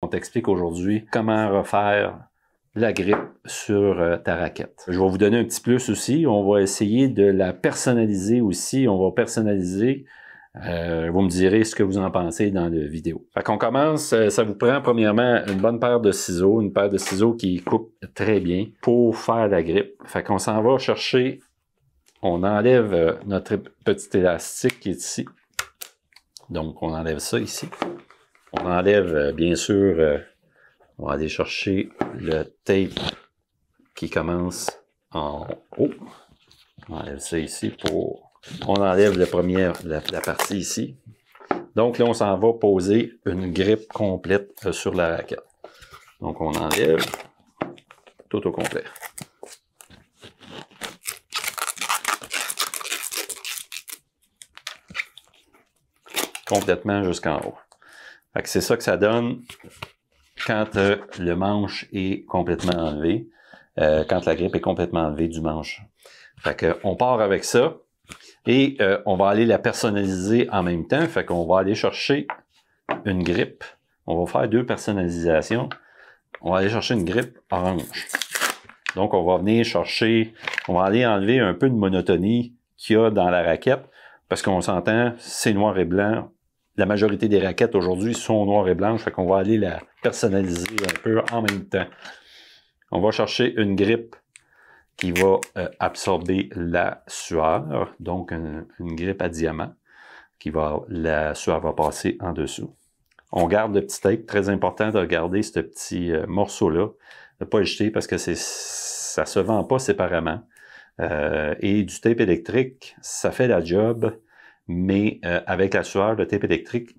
On t'explique aujourd'hui comment refaire la grippe sur ta raquette. Je vais vous donner un petit plus aussi. On va essayer de la personnaliser aussi. On va personnaliser. Vous me direz ce que vous en pensez dans la vidéo. Fait qu'on commence. Ça vous prend premièrement une bonne paire de ciseaux. Une paire de ciseaux qui coupe très bien pour faire la grippe. Fait qu'on s'en va chercher. On enlève notre petit élastique qui est ici. Donc, on enlève ça ici. On enlève, bien sûr, on va aller chercher le tape qui commence en haut. On enlève ça ici pour... On enlève la partie ici. Donc là, on s'en va poser une grippe complète sur la raquette. Donc, on enlève tout au complet. Complètement jusqu'en haut. Fait que c'est ça que ça donne quand le manche est complètement enlevé, quand la grippe est complètement enlevée du manche. Fait que on part avec ça et on va aller la personnaliser en même temps. Fait qu'on va aller chercher une grippe. On va faire deux personnalisations. On va aller chercher une grippe orange. Donc on va venir chercher, on va aller enlever un peu de monotonie qu'il y a dans la raquette parce qu'on s'entend, c'est noir et blanc. La majorité des raquettes aujourd'hui sont noires et blanches, fait qu'on va aller la personnaliser un peu en même temps. On va chercher une grippe qui va absorber la sueur, donc une grippe à diamant, la sueur va passer en dessous. On garde le petit tape, très important de regarder ce petit morceau-là, de ne pas le jeter parce que ça ne se vend pas séparément. Et du tape électrique, ça fait la job. Mais avec la sueur, le tape électrique,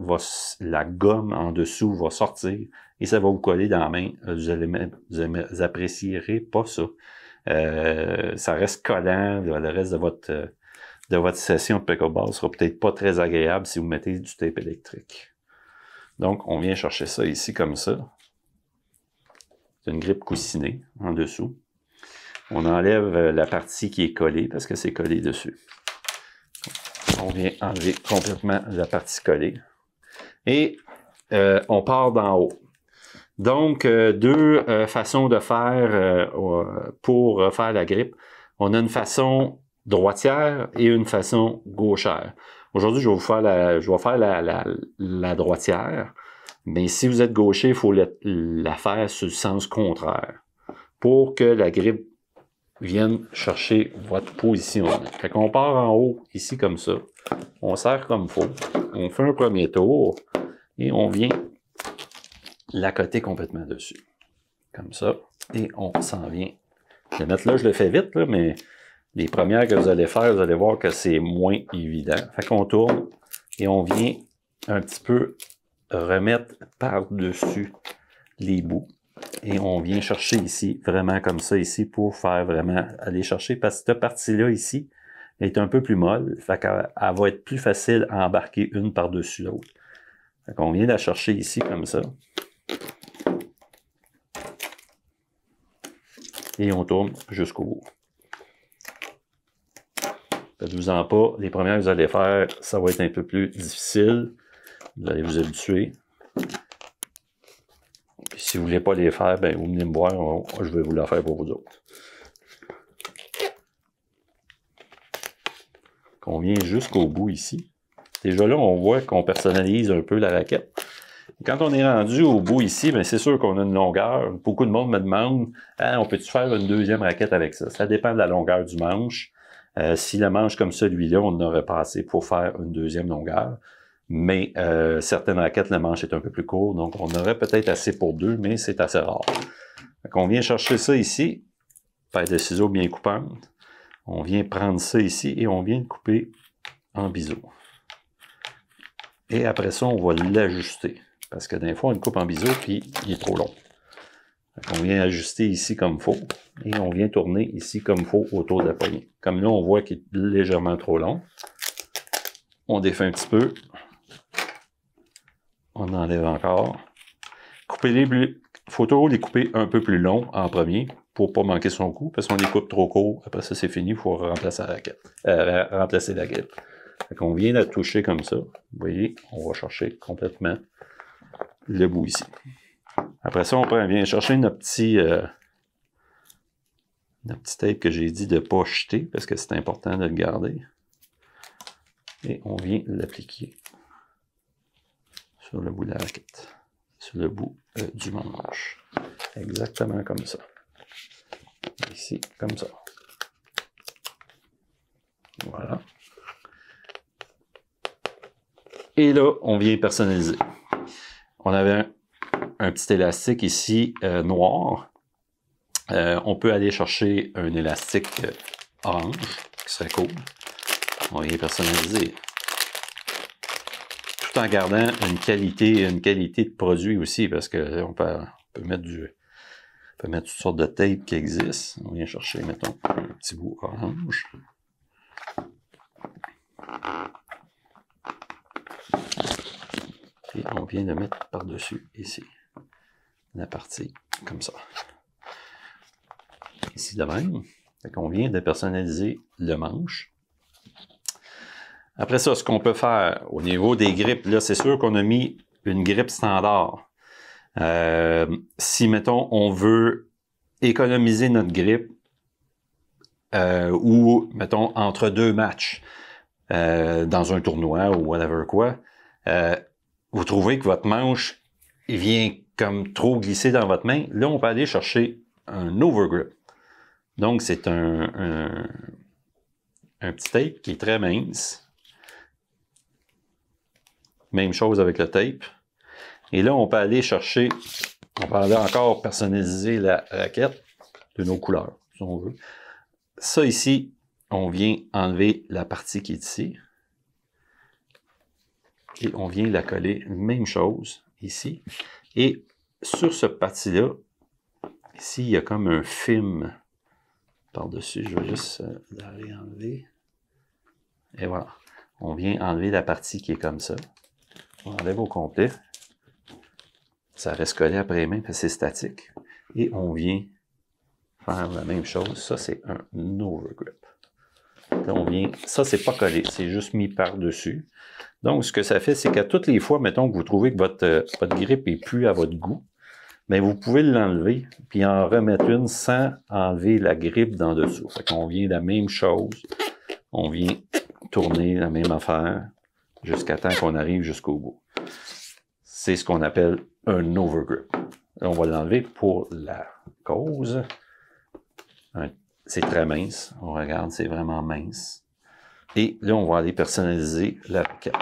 la gomme en dessous va sortir et ça va vous coller dans la main. Vous apprécierez pas ça. Ça reste collant. Le reste de votre session de pickleball sera peut-être pas très agréable si vous mettez du tape électrique. Donc, on vient chercher ça ici comme ça. C'est une grippe coussinée en dessous. On enlève la partie qui est collée parce que c'est collé dessus. On vient enlever complètement la partie collée. Et on part d'en haut. Donc, deux façons de faire pour faire la grippe. On a une façon droitière et une façon gauchère. Aujourd'hui, je vais faire la droitière. Mais si vous êtes gaucher, il faut la faire sur le sens contraire pour que la grippe viennent chercher votre position. Quand on part en haut, ici comme ça, on serre comme il faut, on fait un premier tour et on vient l'accoter complètement dessus. Comme ça. Et on s'en vient. Je vais mettre là, je le fais vite, là, mais les premières que vous allez faire, vous allez voir que c'est moins évident. Fait qu'on tourne et on vient un petit peu remettre par-dessus les bouts. Et on vient chercher ici, vraiment comme ça ici, pour faire vraiment aller chercher, parce que cette partie-là ici est un peu plus molle, fait qu'elle va être plus facile à embarquer une par-dessus l'autre. Fait qu'on vient la chercher ici comme ça. Et on tourne jusqu'au bout. Faites-vous-en pas, les premières que vous allez faire, ça va être un peu plus difficile. Vous allez vous habituer. Si vous ne voulez pas les faire, ben, vous venez me voir, je vais vous la faire pour vous autres. On vient jusqu'au bout ici. Déjà là, on voit qu'on personnalise un peu la raquette. Quand on est rendu au bout ici, ben, c'est sûr qu'on a une longueur. Beaucoup de monde me demande, on peut-tu faire une deuxième raquette avec ça? Ça dépend de la longueur du manche. Si le manche comme celui-là, on n'aurait pas assez pour faire une deuxième longueur. Mais certaines raquettes, le manche est un peu plus court, donc on aurait peut-être assez pour deux, mais c'est assez rare. Donc on vient chercher ça ici, paire de ciseaux bien coupantes. On vient prendre ça ici et on vient le couper en biseau. Et après ça, on va l'ajuster. Parce que des fois, on le coupe en biseau, puis il est trop long. Donc on vient ajuster ici comme il faut. Et on vient tourner ici comme il faut autour de la poignée. Comme là, on voit qu'il est légèrement trop long. On défait un petit peu. On enlève encore. Il faut toujours les couper un peu plus longs en premier pour ne pas manquer son coup, parce qu'on les coupe trop court. Après ça, c'est fini, il faut remplacer la raquette. Remplacer la grippe. On vient la toucher comme ça. Vous voyez, on va chercher complètement le bout ici. Après ça, on vient chercher notre petit tape que j'ai dit de ne pas jeter parce que c'est important de le garder. Et on vient l'appliquer sur le bout de la raquette, sur le bout du manche. Exactement comme ça. Ici, comme ça. Voilà. Et là, on vient personnaliser. On avait un petit élastique ici noir. On peut aller chercher un élastique orange, qui serait cool. On vient personnaliser. Tout en gardant une qualité de produit aussi, parce que on peut mettre toutes sortes de tapes qui existent. On vient chercher, mettons, un petit bout orange. Et on vient le mettre par-dessus ici. La partie comme ça. Ici de même. Fait qu'on vient de personnaliser le manche. Après ça, ce qu'on peut faire au niveau des grippes, là, c'est sûr qu'on a mis une grippe standard. Si, mettons, on veut économiser notre grippe, ou, mettons, entre deux matchs, dans un tournoi ou whatever quoi, vous trouvez que votre manche, il vient comme trop glisser dans votre main, là, on peut aller chercher un overgrip. Donc, c'est un petit tape qui est très mince. Même chose avec le tape. Et là, on peut aller chercher, on peut aller encore personnaliser la raquette de nos couleurs, si on veut. Ça ici, on vient enlever la partie qui est ici. Et on vient la coller, même chose, ici. Et sur ce partie-là, ici, il y a comme un film par-dessus. Je vais juste la réenlever. Et voilà. On vient enlever la partie qui est comme ça. On enlève au complet. Ça reste collé après les mains parce que c'est statique. Et on vient faire la même chose. Ça, c'est un overgrip. Là, on vient, ça, c'est pas collé. C'est juste mis par-dessus. Donc, ce que ça fait, c'est qu'à toutes les fois, mettons que vous trouvez que votre grippe est plus à votre goût, bien, vous pouvez l'enlever puis en remettre une sans enlever la grippe d'en dessous. Fait qu'on vient la même chose. On vient tourner la même affaire jusqu'à temps qu'on arrive jusqu'au bout. C'est ce qu'on appelle un overgrip. Là, on va l'enlever pour la cause. C'est très mince. On regarde, c'est vraiment mince. Et là, on va aller personnaliser la raquette.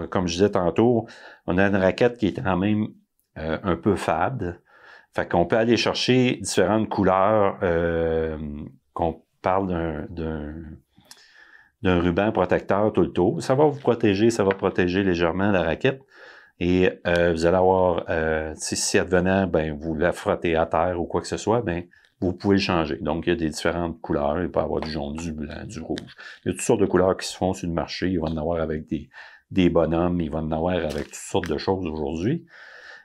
Comme je disais tantôt, on a une raquette qui est quand même un peu fade. Fait qu'on peut aller chercher différentes couleurs, qu'on parle d'un ruban protecteur tout le tour. Ça va vous protéger, ça va protéger légèrement la raquette. Et vous allez avoir, si advenant, ben, vous la frottez à terre ou quoi que ce soit, ben, vous pouvez le changer. Donc, il y a des différentes couleurs. Il peut y avoir du jaune, du blanc, du rouge. Il y a toutes sortes de couleurs qui se font sur le marché. Il va en avoir avec des bonhommes. Il va en avoir avec toutes sortes de choses aujourd'hui.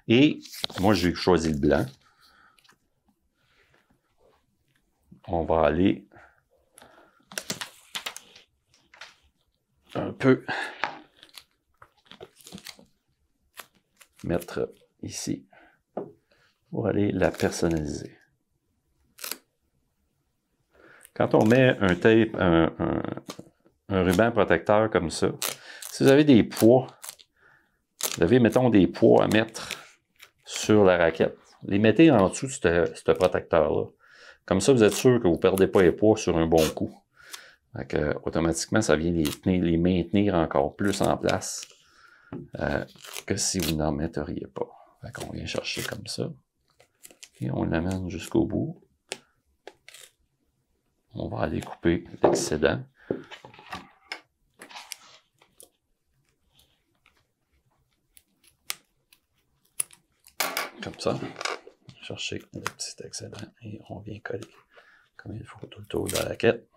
Et moi, j'ai choisi le blanc. On va aller un peu mettre ici pour aller la personnaliser. Quand on met un tape, un ruban protecteur comme ça, si vous avez des poids, vous avez, mettons, des poids à mettre sur la raquette, les mettez en dessous de ce protecteur-là. Comme ça, vous êtes sûr que vous ne perdez pas les poids sur un bon coup. Donc, automatiquement, ça vient les maintenir encore plus en place que si vous n'en metteriez pas. Donc, on vient chercher comme ça. Et on l'amène jusqu'au bout. On va aller couper l'excédent. Comme ça. Chercher le petit excédent et on vient coller comme il faut tout le tour de la raquette.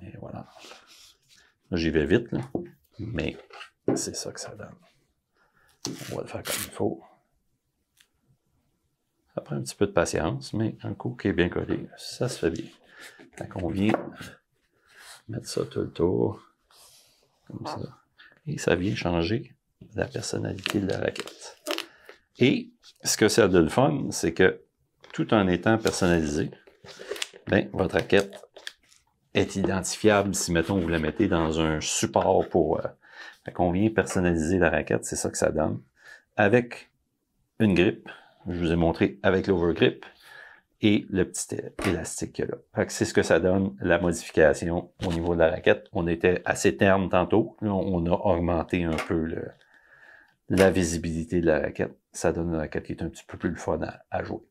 Et voilà. J'y vais vite, là, mais c'est ça que ça donne. On va le faire comme il faut. Ça prend un petit peu de patience, mais un coup qui est bien collé, ça se fait bien. Donc on vient mettre ça tout le tour, comme ça. Et ça vient changer la personnalité de la raquette. Et ce que ça a de le fun, c'est que tout en étant personnalisé, ben, votre raquette est identifiable si, mettons, vous la mettez dans un support pour... fait qu'on vient personnaliser la raquette, c'est ça que ça donne. Avec une grippe, je vous ai montré avec l'overgrip, et le petit élastique qu'il y a là. Fait que c'est ce que ça donne, la modification au niveau de la raquette. On était assez terne tantôt. Là, on a augmenté un peu la visibilité de la raquette. Ça donne une raquette qui est un petit peu plus le fun à jouer.